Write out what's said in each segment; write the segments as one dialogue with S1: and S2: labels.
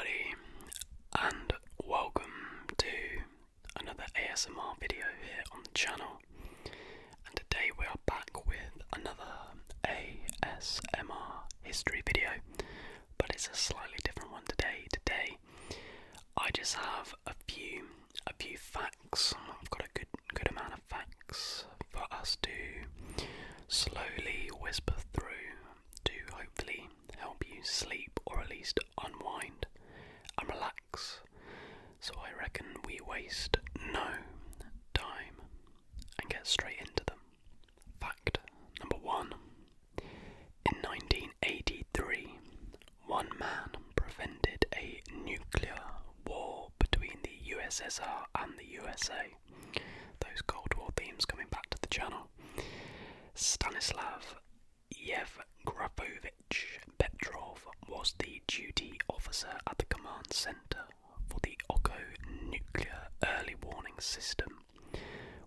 S1: everybody, and welcome to another ASMR video here on the channel. And today we are back with another ASMR history video, but it's a slightly different one today. Today I just have a few facts. I've got a good amount of facts for us to slowly whisper through to hopefully help you sleep, or at least unwind and relax. So I reckon we waste no time and get straight into them. Fact number 1. In 1983, one man prevented a nuclear war between the USSR and the USA. Those Cold War themes coming back to the channel. Stanislav Yevgrafovich Petrov was the duty officer at the command center for the Oko nuclear early warning system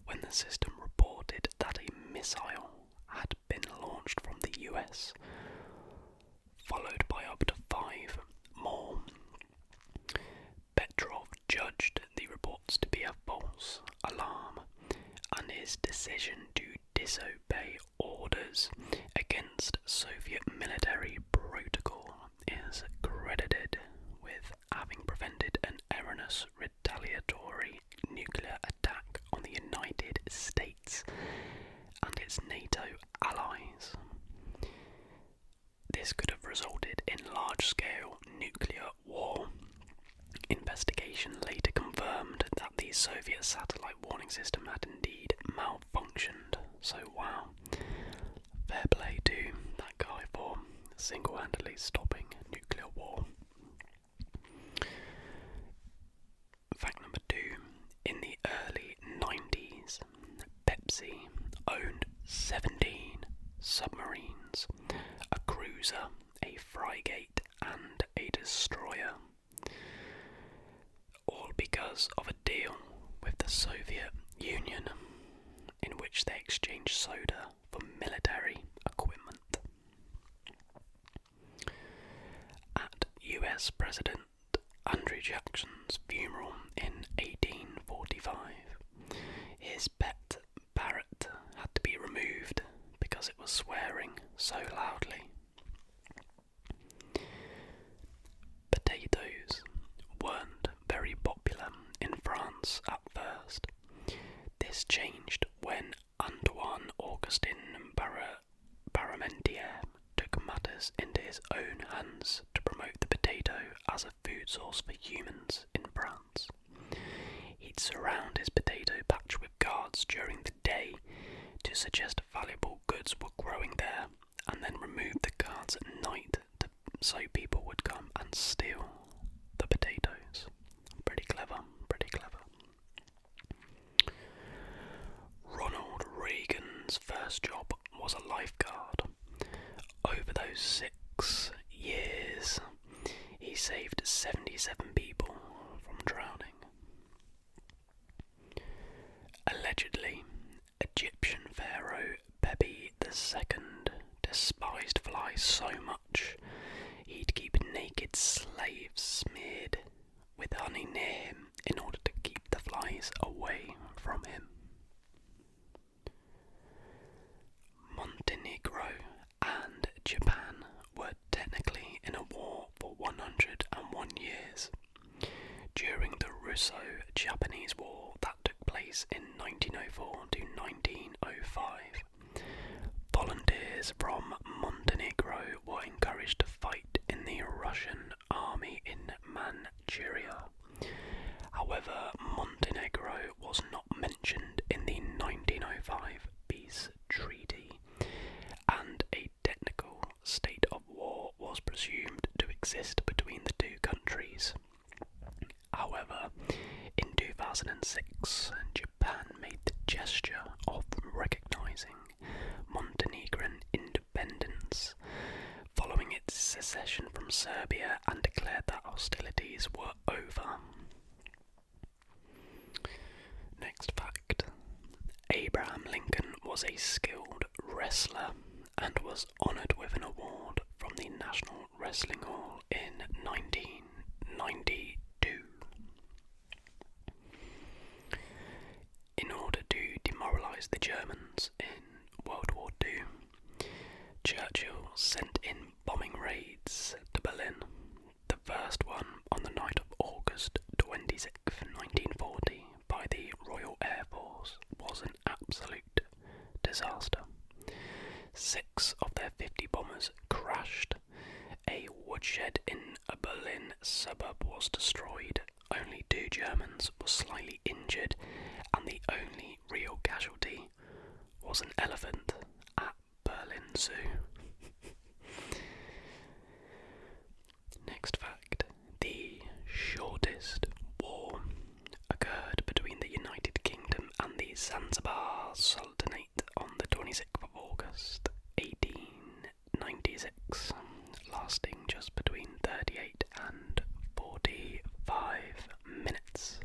S1: when the system reported that a missile had been launched from the US, followed by up to 5 more. Petrov judged the reports to be a false alarm, and his decision to disobey orders against Soviet military protocol is credited with having prevented an erroneous retaliatory nuclear attack on the United States and its NATO allies. This could have resulted in large-scale nuclear war. Investigation later confirmed that the Soviet satellite warning system had indeed malfunctioned. So wow, fair play to that guy for single-handedly stopping nuclear war. Fact number 2. In the early 90s, Pepsi owned 17 submarines, a cruiser, a frigate and a destroyer, all because of a deal with the Soviet Union in which they exchanged soda for military equipment. At US President Andrew Jackson's funeral in 1845, his pet parrot had to be removed because it was swearing so loudly. Potatoes weren't very popular in France at first. This changed when Antoine Augustin Parmentier took matters into his own hands to promote the potato as a food source for humans in France. He'd surround his potato patch with guards during the day to suggest valuable goods were growing there, and then remove the guards at night so people would come and steal the potatoes. Pretty clever, pretty clever. Ronald Reagan's first job was a lifeguard. Over those 6 years, he saved 77 people from drowning. Allegedly, Egyptian pharaoh Pepi II despised flies so much he'd keep naked slaves smeared with honey near him in order to keep the flies away from him. Montenegro and Japan were technically in a war for 101 years. During the Russo-Japanese War that took place in 1904 to 1905, volunteers from Montenegro were encouraged to fight in the Russian army in Manchuria. However, Montenegro was not mentioned in the 1905 peace treaty, and a technical state of war was presumed to exist between the two countries. However, in 2006, Japan made the gesture of recognizing Montenegrin independence following its secession from Serbia and declared that hostilities were over. Next fact. Abraham Lincoln was a skilled wrestler and was honoured with an award from the National Wrestling Hall in 1990. the Germans in World War II, Churchill sent in bombing raids to Berlin. The first one on the night of August 26th, 1940, by the Royal Air Force was an absolute disaster. 6 of their 50 bombers crashed. A woodshed in a Berlin suburb was destroyed. Only 2 Germans were slightly injured, and the only real casualty was an elephant at Berlin Zoo. Next fact. The shortest war occurred between the United Kingdom and the Zanzibar Sultanate on the 26th of August 1896, lasting just between 38 and 45 minutes.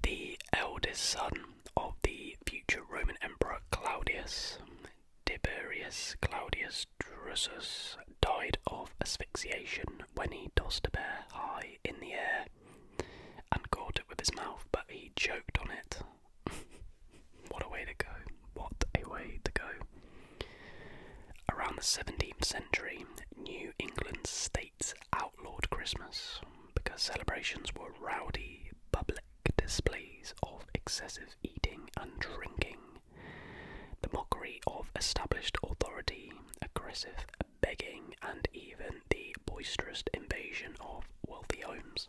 S1: The eldest son of the future Roman Emperor Claudius, Tiberius Claudius Drusus, died of asphyxiation when he tossed a bear high in the air and caught it with his mouth, but he choked on it. What a way to go. What a way to go. Around the 17th century, New England states outlawed Christmas because celebrations were rowdy, public displays of excessive eating and drinking, the mockery of established authority, aggressive begging, and even the boisterous invasion of wealthy homes.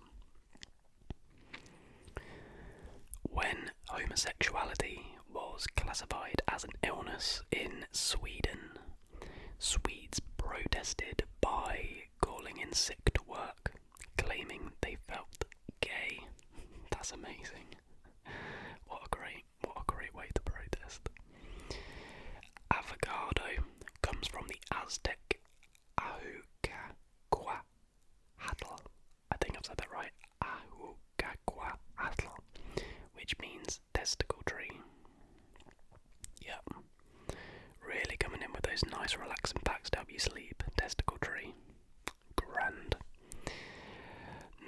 S1: When homosexuality was classified as an illness in Sweden, Swedes protested by calling in sick to work, claiming they felt gay. That's amazing. What a great way to protest. Avocado comes from the Aztec Ahucahuatl. I think I've said that right. Ahucahuatl, which means testicle tree. Yep. Really coming in with those nice relaxing facts to help you sleep. Testicle tree. Grand.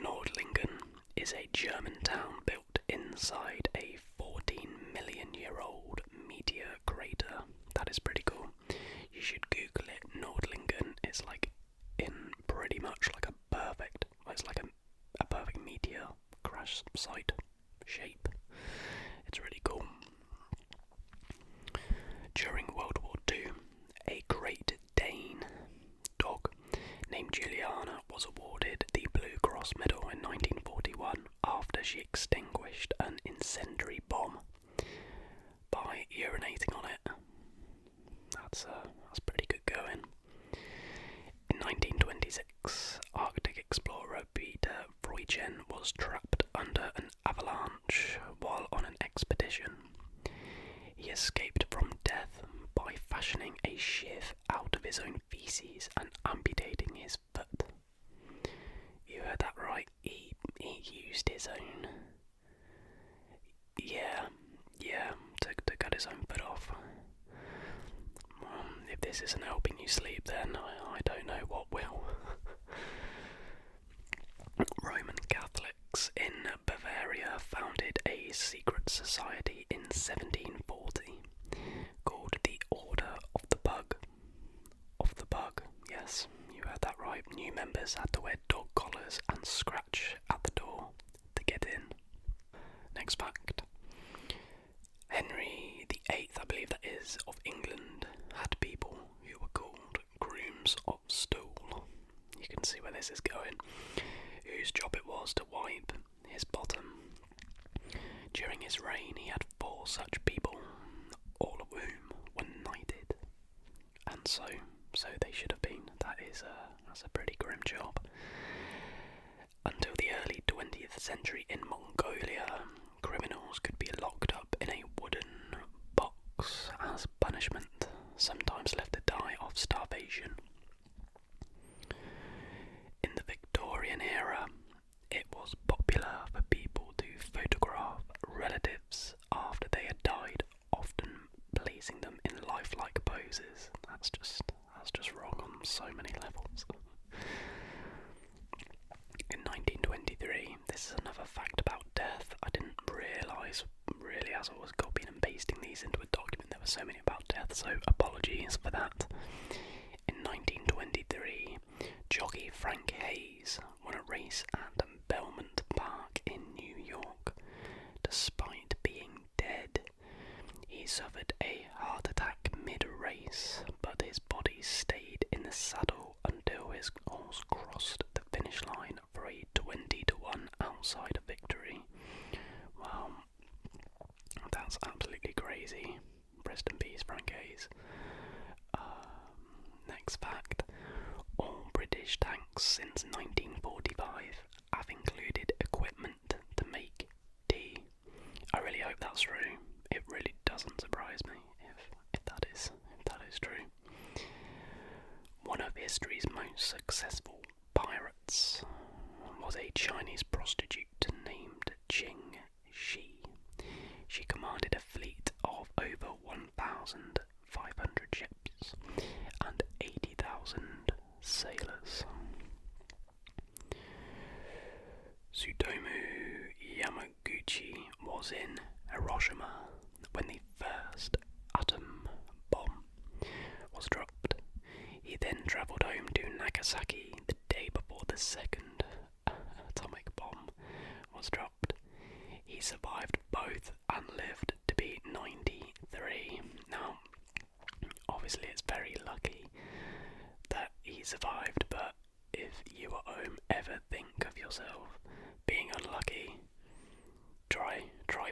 S1: Nordlingen is a German town built inside a 14-million-year-old meteor crater. That is pretty cool. You should Google it. Nordlingen is like in pretty much like a perfect, it's like a perfect meteor crash site shape. It's really cool. During World War II, a Great Dane dog named Juliana was awarded the Blue Cross Medal in 1941 after she extinguished an incendiary bomb by urinating on it. That's pretty good going. In 1926, Arctic explorer Peter Freuchen was trapped under an avalanche while on an expedition. He escaped from death by fashioning a shiv out of his own feces and amputating his foot. You heard that right, he used his own... Yeah, to cut his own foot off. If this isn't helping you sleep, then I don't know what will. Roman Catholics in Bavaria founded a secret society in 1740 called the Order of the Bug. Of the Bug, yes, you heard that right. New members had to wear dog collars and scratch at the door to get in. Next fact. Henry VIII, I believe that is, of England, had people who were called grooms of stool. You can see where this is going. Whose job it was to wipe his bottom. During his reign, he had 4 such people, all of whom were knighted. And so they should have been. That's a pretty grim job. Until the early 20th century in Mongolia, criminals could be locked up in a wooden box as punishment, sometimes left to die of starvation. In the Victorian era, it was popular for people to photograph relatives after they had died, often placing them in lifelike poses. That's just wrong on so many levels. In 1923, this is another fact about death I didn't realise really as I was copying products since 1945 have included equipment to make tea. I really hope that's true. It really doesn't surprise me if that is true. One of history's most successful pirates was a Chinese prostitute named Qing Shi. She commanded a fleet of over 1,500 ships and 80,000 sailors. Tsutomu Yamaguchi was in Hiroshima when the first atom bomb was dropped. He then travelled home to Nagasaki the day before the second atomic bomb was dropped. He survived both and lived to be 93. Now, obviously it's very lucky that he survived, but if you at home ever think of yourself being unlucky, try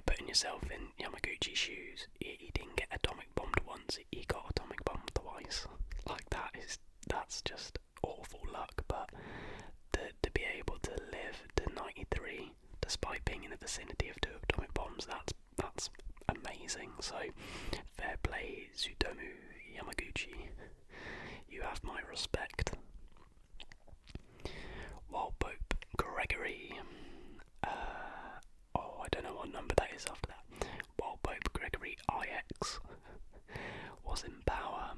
S1: putting yourself in Yamaguchi's shoes. He didn't get atomic bombed once, he got atomic bombed twice. Like that's just awful luck, but to be able to live to 93 despite being in the vicinity of 2 atomic bombs, that's amazing. So fair play, Tsutomu Yamaguchi. You have my respect. While Pope Gregory, I don't know what number that is after that. While Pope Gregory IX was in power,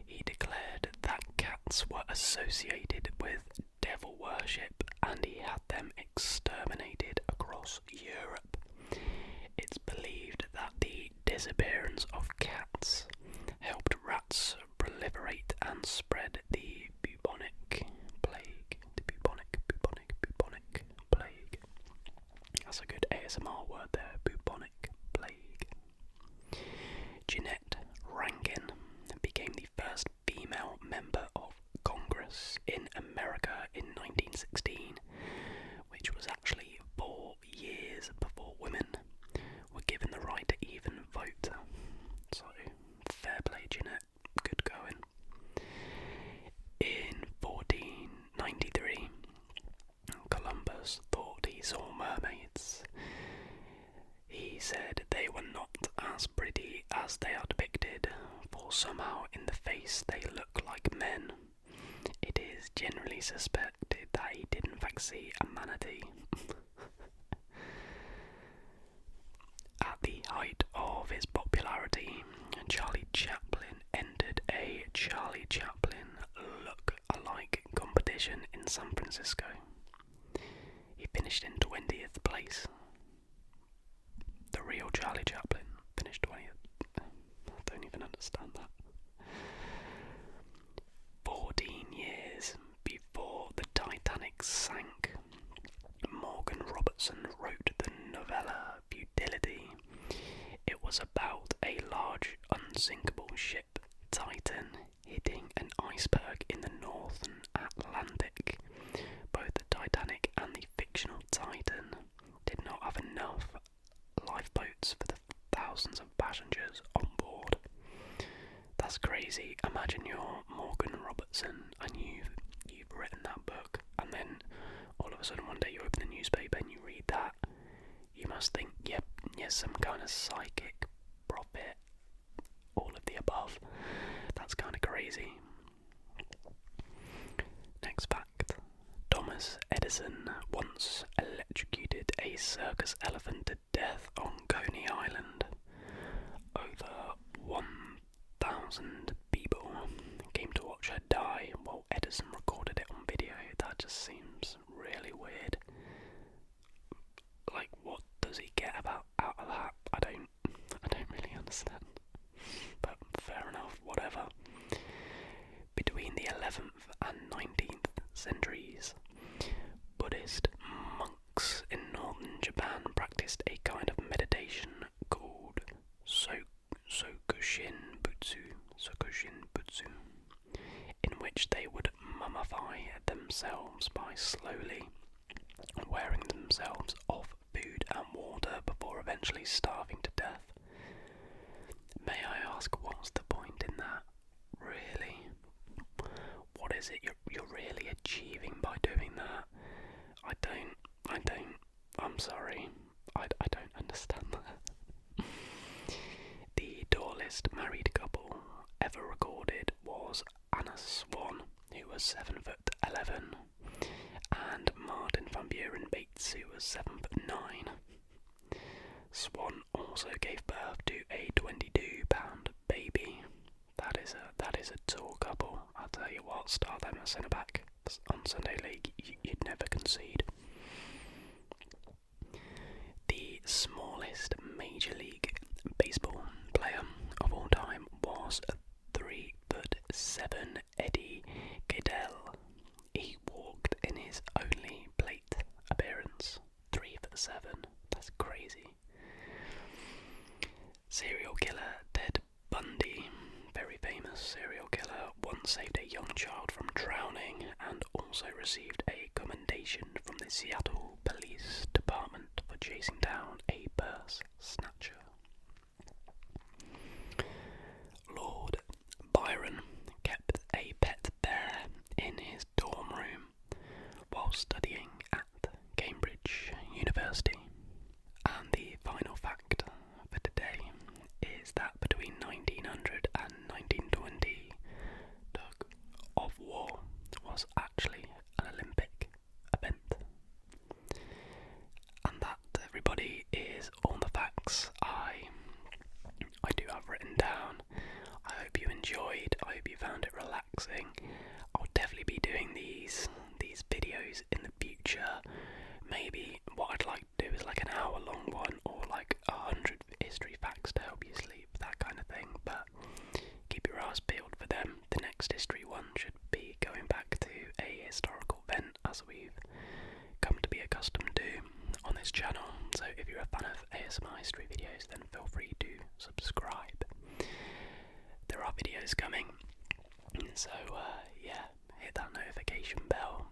S1: he declared that cats were associated with devil worship and he had them exterminated across Europe. It's believed that the disappearance of cats helped rats proliferate and spread the bubonic plague. The bubonic plague. That's a good ASMR word there, bubonic plague. Jeannette Rankin became the first female member of Congress in America in 1916, which was actually 4 years before women were given the right to even vote. So, fair play, Jeanette. Good going. In 1493, Columbus thought he saw mermaids. He said they were not as pretty as they are depicted, for somehow in the face they look like men. It is generally suspected that he did in fact see a manatee. At the height of his popularity, Charlie Chaplin entered a Charlie Chaplin look-alike competition in San Francisco. He finished in 20th place. The real Charlie Chaplin finished 20th. I don't even understand that. 14 years before the Titanic sank, Morgan Robertson wrote the novella Futility. It was about a large unsinkable ship, Titan, hitting an iceberg in the northern Atlantic. Both the Titanic and the fictional Titan did not have enough lifeboats for the thousands of passengers on board. That's crazy. Imagine you're Morgan Robertson and you've written that book, and then all of a sudden one day you open the newspaper and you read that. You must think, yep, you're some kind of psychic prophet, all of the above. That's kind of crazy. Next fact. Thomas Edison once electrocuted a circus elephant to death on Coney Island. Over 1,000 people came to watch her die while Edison recorded it on video. That just seems really weird. Like, what does he get out of that? I don't really understand. But fair enough, whatever. Between the 11th and 19th centuries, Buddhist monks in northern Japan practiced a kind of meditation called Sokushin Butsu, in which they would mummify themselves by slowly wearing themselves off food and water before eventually starving to death. May I ask, what's the point in that? Really? What is it you're really achieving by doing that? I'm sorry. I don't understand that. The tallest married couple ever recorded was Anna Swan, who was 7'11", and Martin van Buren Bates, who was 7'9". Swan also gave birth to a 22-pound baby. That is a tall couple. I'll tell you what, start them at centre back on Sunday League. You'd never concede. The smallest Major League Baseball player of all time was 3'7" Eddie Gaedel. He walked in his only plate appearance. 3'7". That's crazy. Serial killer Ted Bundy, very famous serial killer, once saved a young child from drowning and also received a commendation from the Seattle Police Department for chasing down a purse snatcher. Lord Byron kept a pet bear in his dorm room while studying at Cambridge University. And the final fact for today is that between 1900 and 1920, tug of war was actually an Olympic event. And that, everybody, is all the facts I do have written down. I hope you enjoyed. I hope you found it relaxing. I'll definitely be doing these videos in the future. Maybe what I'd like to do is like an hour-long one, or like 100 history facts to help you sleep, that kind of thing. But keep your eyes peeled for them. The next history one should be going back to a historical event, as we've come to be accustomed to on this channel. So if you're a fan of ASMR history videos, then feel free to subscribe. There are videos coming, so yeah, hit that notification bell